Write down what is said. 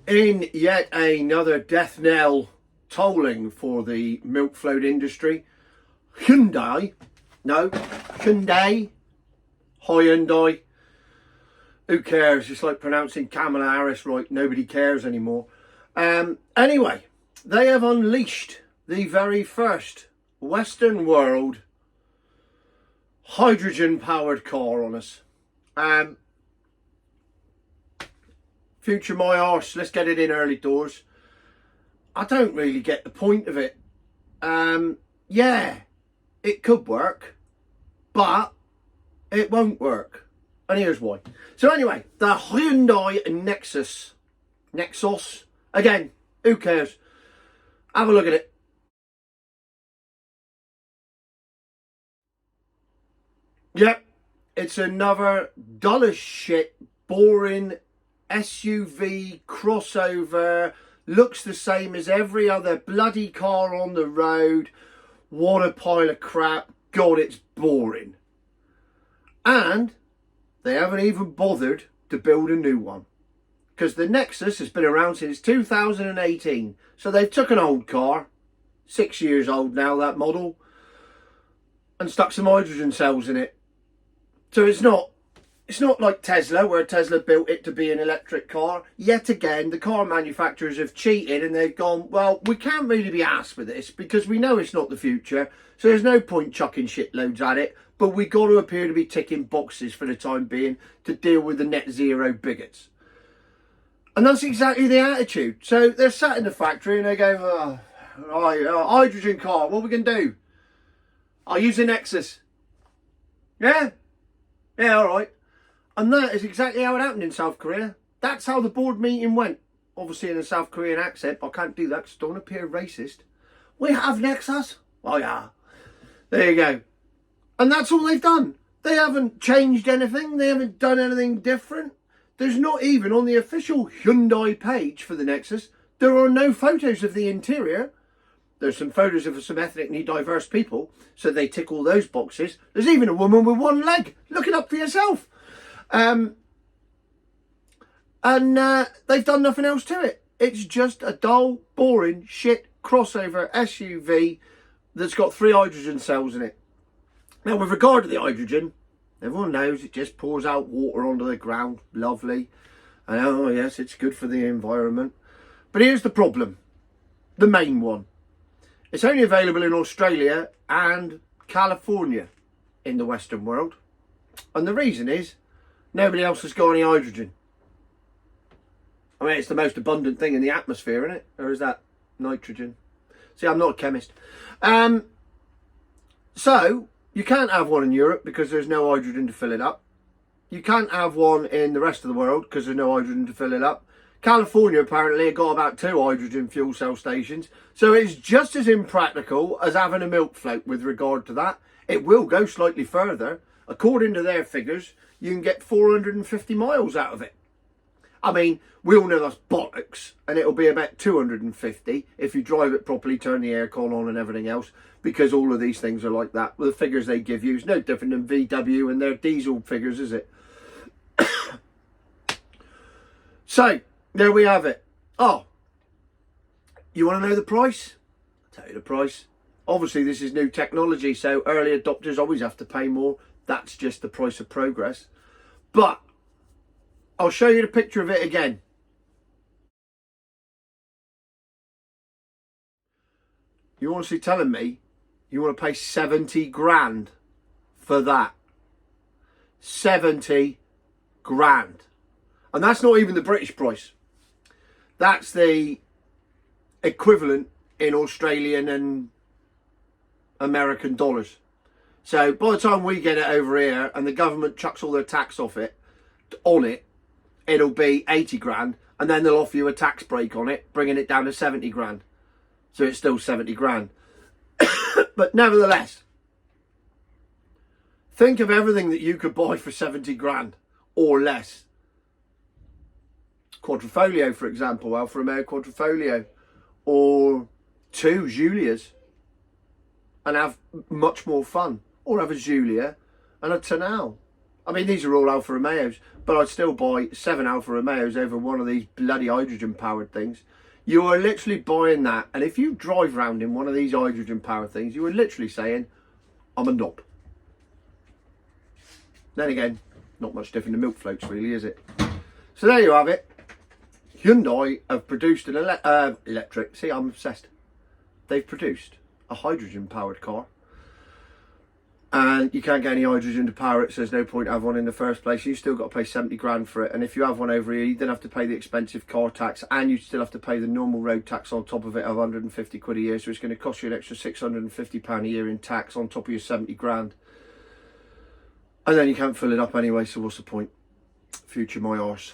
In yet another death knell tolling for the milk float industry, Hyundai, Hyundai, who cares? It's like pronouncing Kamala Harris right, nobody cares anymore. Anyway, they have unleashed the very first Western world hydrogen powered car on us. Future my arse, let's get it in early doors. I don't really get the point of it. Yeah, it could work, but it won't work. And here's why. So anyway, the Hyundai Nexus, again, who cares? Have a look at it. Yep, it's another dull as shit, boring SUV crossover, looks the same as every other bloody car on the road. What a pile of crap. God, it's boring. And they haven't even bothered to build a new one, because the Nexus has been around since 2018. So they've took an old car, 6 years old now, that model, and stuck some hydrogen cells in it. So it's not like Tesla, where Tesla built it to be an electric car. Yet again, the car manufacturers have cheated and they've gone, well, we can't really be asked for this because we know it's not the future. So there's no point chucking shitloads at it. But we've got to appear to be ticking boxes for the time being to deal with the net zero bigots. And that's exactly the attitude. So they're sat in the factory and they go, hydrogen car, what are we going to do? I'll use the Nexus. Yeah, all right. And that is exactly how it happened in South Korea. That's how the board meeting went. Obviously in a South Korean accent, but I can't do that because I don't appear racist. We have Nexus. Oh yeah. There you go. And that's all they've done. They haven't changed anything. They haven't done anything different. There's not even on the official Hyundai page for the Nexus, there are no photos of the interior. There's some photos of some ethnically diverse people, so they tick all those boxes. There's even a woman with one leg. Look it up for yourself. And they've done nothing else to it. It's just a dull, boring, shit crossover SUV that's got 3 hydrogen cells in it. Now, with regard to the hydrogen, everyone knows it just pours out water onto the ground. Lovely. And oh yes, it's good for the environment. But here's the problem. The main one. It's only available in Australia and California in the Western world. And the reason is, nobody else has got any hydrogen. I mean, it's the most abundant thing in the atmosphere, isn't it? Or is that nitrogen? See, I'm not a chemist. So, you can't have one in Europe because there's no hydrogen to fill it up. You can't have one in the rest of the world because there's no hydrogen to fill it up. California apparently got about 2 hydrogen fuel cell stations. So it's just as impractical as having a milk float with regard to that. It will go slightly further. According to their figures, you can get 450 miles out of it. I mean, we all know that's bollocks, and it'll be about 250 if you drive it properly, turn the aircon on and everything else, because all of these things are like that. Well, the figures they give you is no different than VW and their diesel figures, is it? So, there we have it. Oh, you want to know the price? I'll tell you the price. Obviously, this is new technology, so early adopters always have to pay more. That's just the price of progress. But I'll show you the picture of it again. You're honestly telling me you want to pay 70 grand for that? 70 grand. And that's not even the British price. That's the equivalent in Australian and American dollars. So by the time we get it over here and the government chucks all their tax off it, on it, it'll be 80 grand. And then they'll offer you a tax break on it, bringing it down to 70 grand. So it's still 70 grand. But nevertheless, think of everything that you could buy for 70 grand or less. Quadrifoglio, for example, Alfa Romeo Quadrifoglio, or 2 Giulias, and have much more fun. Or have a Giulia and a Tonale. I mean, these are all Alfa Romeos, but I'd still buy 7 Alfa Romeos over one of these bloody hydrogen powered things. You are literally buying that, and if you drive around in one of these hydrogen powered things, you are literally saying, I'm a knob. Then again, not much different to milk floats really, is it? So there you have it. Hyundai have produced an electric, see, I'm obsessed. They've produced a hydrogen powered car. And you can't get any hydrogen to power it, so there's no point to have one in the first place. You still got to pay 70 grand for it. And if you have one over here, you then have to pay the expensive car tax, and you still have to pay the normal road tax on top of it of 150 quid a year. So it's going to cost you an extra £650 a year in tax on top of your 70 grand. And then you can't fill it up anyway, so what's the point? Future my arse.